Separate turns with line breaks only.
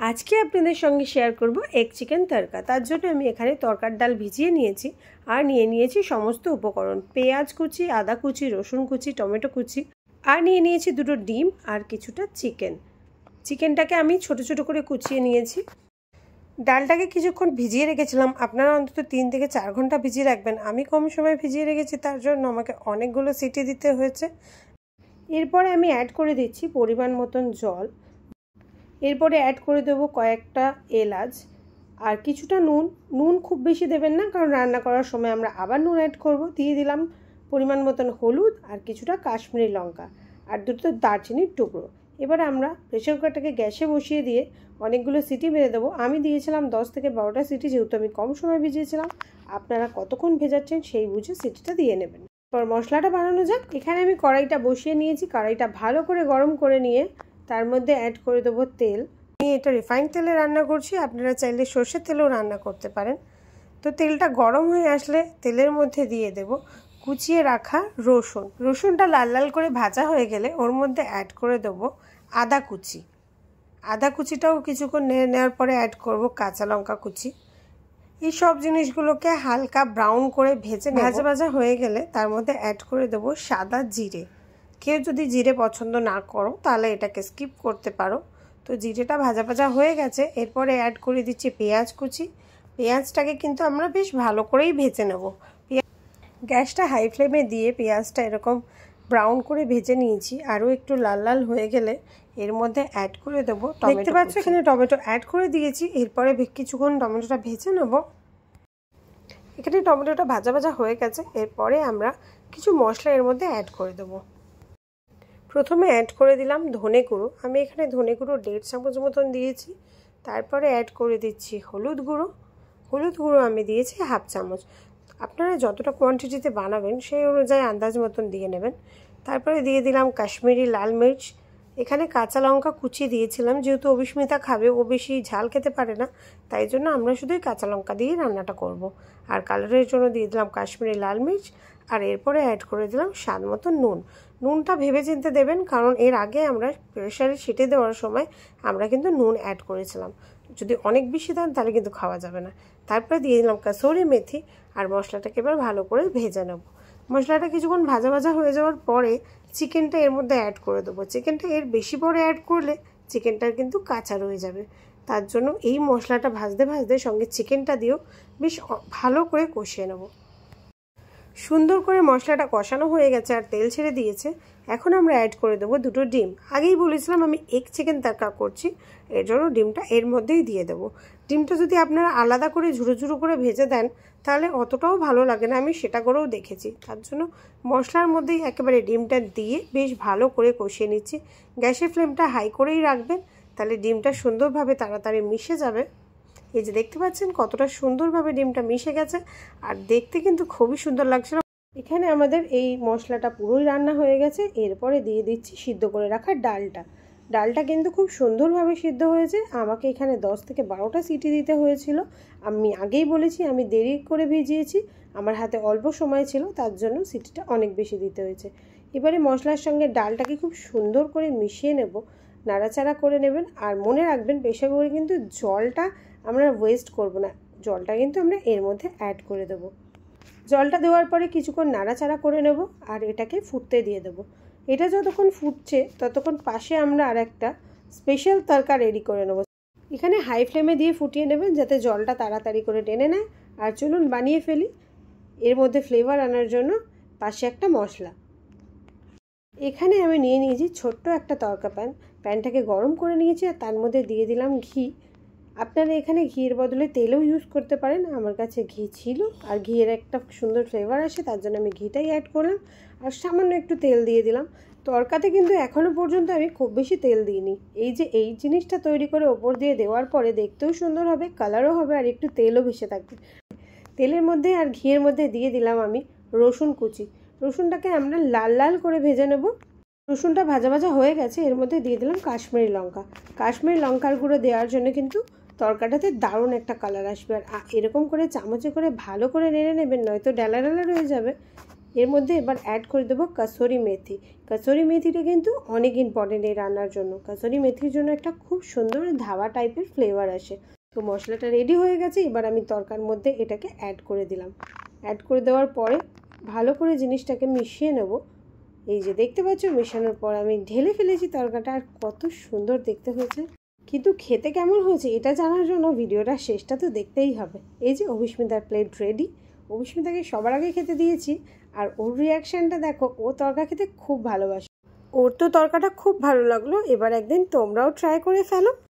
আজকে আপনাদের সঙ্গে শেয়ার করব এগ চিকেন তড়কা। তার জন্য আমি এখানে তরকার ডাল ভিজিয়ে নিয়েছি আর নিয়ে নিয়েছি সমস্ত উপকরণ, পেঁয়াজ কুচি, আদা কুচি, রসুন কুচি, টমেটো কুচি, আর নিয়ে নিয়েছি দুটো ডিম আর কিছুটা চিকেনটাকে আমি ছোট ছোট করে কুচিয়ে নিয়েছি। ডালটাকে কিছুক্ষণ ভিজিয়ে রেখেছিলাম, আপনারা অন্তত 3 থেকে 4 ঘন্টা ভিজিয়ে রাখবেন। আমি কম সময় ভিজিয়ে রেখেছি, তার জন্য আমাকে অনেকগুলো সিটি দিতে হয়েছে। এরপরে আমি অ্যাড করে দিচ্ছি পরিমাণ মতন জল। এরপরে অ্যাড করে দেবো কয়েকটা এলাচ আর কিছুটা নুন খুব বেশি দেবেন না, কারণ রান্না করার সময় আমরা আবার নুন অ্যাড করব। দিয়ে দিলাম পরিমাণ মতন হলুদ আর কিছুটা কাশ্মীরি লঙ্কা আর দুটো দারচিনির টুকরো। এবার আমরা প্রেসার কুকারটাকে গ্যাসে বসিয়ে দিয়ে অনেকগুলো সিটি মেরে দেবো। আমি দিয়েছিলাম 10 থেকে 12টা সিটি, যেহেতু আমি কম সময় ভিজিয়েছিলাম। আপনারা কতক্ষণ ভেজাচ্ছেন সেই বুঝে সিটিটা দিয়ে নেবেন। এবার মশলাটা বানানো যাক। এখানে আমি কড়াইটা বসিয়ে নিয়েছি। কড়াইটা ভালো করে গরম করে নিয়ে তার মধ্যে অ্যাড করে দেবো তেল। আমি এটা রিফাইন্ড তেলে রান্না করছি, আপনারা চাইলে সর্ষের তেলেও রান্না করতে পারেন। তো তেলটা গরম হয়ে আসলে তেলের মধ্যে দিয়ে দেব কুচিয়ে রাখা রসুনটা লাল লাল করে ভাজা হয়ে গেলে ওর মধ্যে অ্যাড করে দেবো আদা কুচিটাও কিছুক্ষণ নেড়ে নেওয়ার পরে অ্যাড করব কাঁচা লঙ্কা কুচি। এই সব জিনিসগুলোকে হালকা ব্রাউন করে ভাজা হয়ে গেলে তার মধ্যে অ্যাড করে দেবো সাদা জিরে। কেউ যদি জিরে পছন্দ না করো তাহলে এটাকে স্কিপ করতে পারো। তো জিরেটা ভাজা হয়ে গেছে। এরপরে অ্যাড করে দিচ্ছি পেঁয়াজ কুচি। পেঁয়াজটাকে কিন্তু আমরা বেশ ভালো করেই ভেজে নেব। গ্যাসটা হাই ফ্লেমে দিয়ে পেঁয়াজটা এরকম ব্রাউন করে ভেজে নিয়েছি। আরও একটু লাল লাল হয়ে গেলে এর মধ্যে অ্যাড করে দেবো টমেটো। দেখতে পাচ্ছ এখানে টমেটো অ্যাড করে দিয়েছি। এরপরে কিছুক্ষণ টমেটোটা ভেজে নেব। এখানে টমেটোটা ভাজা হয়ে গেছে। এরপরে আমরা কিছু মশলা এর মধ্যে অ্যাড করে দেবো। প্রথমে অ্যাড করে দিলাম ধনে গুঁড়ো। আমি এখানে ধনে গুঁড়ো 1.5 চামচ মতন দিয়েছি। তারপরে অ্যাড করে দিচ্ছি হলুদ গুঁড়ো আমি দিয়েছি 1/2 চামচ। আপনারা যতটা কোয়ান্টিটিতে বানাবেন সেই অনুযায়ী আন্দাজ মতন দিয়ে নেবেন। তারপরে দিয়ে দিলাম কাশ্মীরি লাল মির্চ। এখানে কাঁচা লঙ্কা কুচি দিয়েছিলাম, যেহেতু অভিস্মিতা খাবে, ও বেশি ঝাল খেতে পারে না, তাই জন্য আমরা শুধুই কাঁচা লঙ্কা দিয়ে রান্নাটা করব। আর কালারের জন্য দিয়ে দিলাম কাশ্মীরি লাল মির্চ। আর এরপরে অ্যাড করে দিলাম স্বাদ মতো নুনটা ভেবে চিনতে দেবেন, কারণ এর আগে আমরা প্রেসারে সিটি দেওয়ার সময় আমরা কিন্তু নুন অ্যাড করেছিলাম। যদি অনেক বেশি দেন তাহলে কিন্তু খাওয়া যাবে না। তারপরে দিয়ে দিলাম কাসুরি মেথি আর মশলাটাকে এবার ভালো করে ভেজে নেব। মশলাটা কিছুক্ষণ ভাজা হয়ে যাওয়ার পরে চিকেনটা এর মধ্যে অ্যাড করে দেবো। চিকেনটা এর বেশি পরে অ্যাড করলে চিকেনটা কিন্তু কাঁচা রয়ে যাবে। তার জন্য এই মশলাটা ভাজতে সঙ্গে চিকেনটা দিয়েও বেশ ভালো করে কষিয়ে নেব। সুন্দর করে মশলাটা কষানো হয়ে গেছে আর তেল ছেড়ে দিয়েছে। এখন আমরা অ্যাড করে দেবো দুটো ডিম। আগেই বলেছিলাম আমি এগ চিকেন তড়কা করছি, এর জন্য ডিমটা এর মধ্যেই দিয়ে দেবো। ডিমটা যদি আপনারা আলাদা করে ঝুড়ো করে ভেজে দেন তাহলে অতটাও ভালো লাগে না, আমি সেটা করেও দেখেছি। তার জন্য মশলার মধ্যেই একেবারে ডিমটা দিয়ে বেশ ভালো করে কষিয়ে নিচ্ছি। গ্যাসের ফ্লেমটা হাই করেই রাখবেন, তাহলে ডিমটা সুন্দরভাবে তাড়াতাড়ি মিশে যাবে। এই যে দেখতে পাচ্ছেন কতটা সুন্দরভাবে ডিমটা মিশে গেছে আর দেখতে কিন্তু খুবই সুন্দর লাগছে। এখানে আমাদের এই মশলাটা পুরোই রান্না হয়ে গেছে। এরপরে দিয়ে দিচ্ছি সিদ্ধ করে রাখা ডালটা কিন্তু খুব সুন্দরভাবে সিদ্ধ হয়েছে। আমাকে এখানে 10 থেকে 12টা সিটি দিতে হয়েছিল। আমি আগেই বলেছি আমি দেরি করে ভিজিয়েছি, আমার হাতে অল্প সময় ছিল, তার জন্য সিটিটা অনেক বেশি দিতে হয়েছে। এবারে মশলার সঙ্গে ডালটাকে খুব সুন্দর করে মিশিয়ে নেব, নাড়াচাড়া করে নেবেন। আর মনে রাখবেন প্রেসার কুকারে কিন্তু জলটা আমরা ওয়েস্ট করব না, জলটা কিন্তু আমরা এর মধ্যে অ্যাড করে দেবো। জলটা দেওয়ার পরে কিছুক্ষণ নাড়াচাড়া করে নেব আর এটাকে ফুটতে দিয়ে দেবো। এটা যতক্ষণ ফুটছে ততক্ষণ পাশে আমরা আর একটা স্পেশাল তড়কা রেডি করে নেব। এখানে হাই ফ্লেমে দিয়ে ফুটিয়ে নেবেন যাতে জলটা তাড়াতাড়ি করে টেনে নেয়। আর চলুন বানিয়ে ফেলি। এর মধ্যে ফ্লেভার আনার জন্য পাশে একটা মশলা। এখানে আমি নিয়ে নিয়েছি ছোট্ট একটা তড়কা প্যানটাকে গরম করে নিয়েছি আর তার মধ্যে দিয়ে দিলাম ঘি। আপনারা এখানে ঘিয়ের বদলে তেলও ইউজ করতে পারেন। আমার কাছে ঘি ছিল আর ঘিয়ের একটা সুন্দর ফ্লেভার আসে, তার জন্য আমি ঘিটাই অ্যাড করলাম আর সামান্য একটু তেল দিয়ে দিলাম। তড়কাতে কিন্তু এখনও পর্যন্ত আমি খুব বেশি তেল দিইনি। এই জিনিসটা তৈরি করে ওপর দিয়ে দেওয়ার পরে দেখতেও সুন্দর হবে, কালারও হবে আর একটু তেলও ভেসে থাকবে। তেলের মধ্যে আর ঘিয়ের মধ্যে দিয়ে দিলাম আমি রসুন কুচি। রসুনটাকে আমরা লাল লাল করে ভেজে নেব। রসুনটা ভাজা হয়ে গেছে। এর মধ্যে দিয়ে দিলাম কাশ্মীরি লঙ্কার গুঁড়ো দেওয়ার জন্য কিন্তু তরকাটাতে দারুণ একটা কালার আসবে। আর এরকম করে চামচে করে ভালো করে নেড়ে নেবেন, নয়তো ডালা রয়ে যাবে। এর মধ্যে এবার অ্যাড করে দেবো কাসুরি মেথি। কাসুরি মেথিটা কিন্তু অনেক ইম্পর্টেন্ট এই রান্নার জন্য। কাসুরি মেথির জন্য একটা খুব সুন্দর ধাবা টাইপের ফ্লেভার আসে। তো মশলাটা রেডি হয়ে গেছে, এবার আমি তরকার মধ্যে এটাকে অ্যাড করে দিলাম। অ্যাড করে দেওয়ার পরে ভালো করে জিনিসটাকে মিশিয়ে নেব। এই যে দেখতে পাচ্ছ, মেশানোর পর আমি ঢেলে ফেলেছি তরকাটা, আর কত সুন্দর দেখতে হয়েছে। কিন্তু খেতে কেমন হয়েছে এটা জানার জন্য ভিডিওটা শেষটা তো দেখতেই হবে। এই যে অভিস্মিতার প্লেট রেডি। অভিস্মিতাকে সবার আগে খেতে দিয়েছি, আর ওর রিয়াকশানটা দেখো, ও তরকা খেতে খুব ভালোবাসে। ওর তো তরকাটা খুব ভালো লাগলো। এবার একদিন তোমরাও ট্রাই করে ফেলো।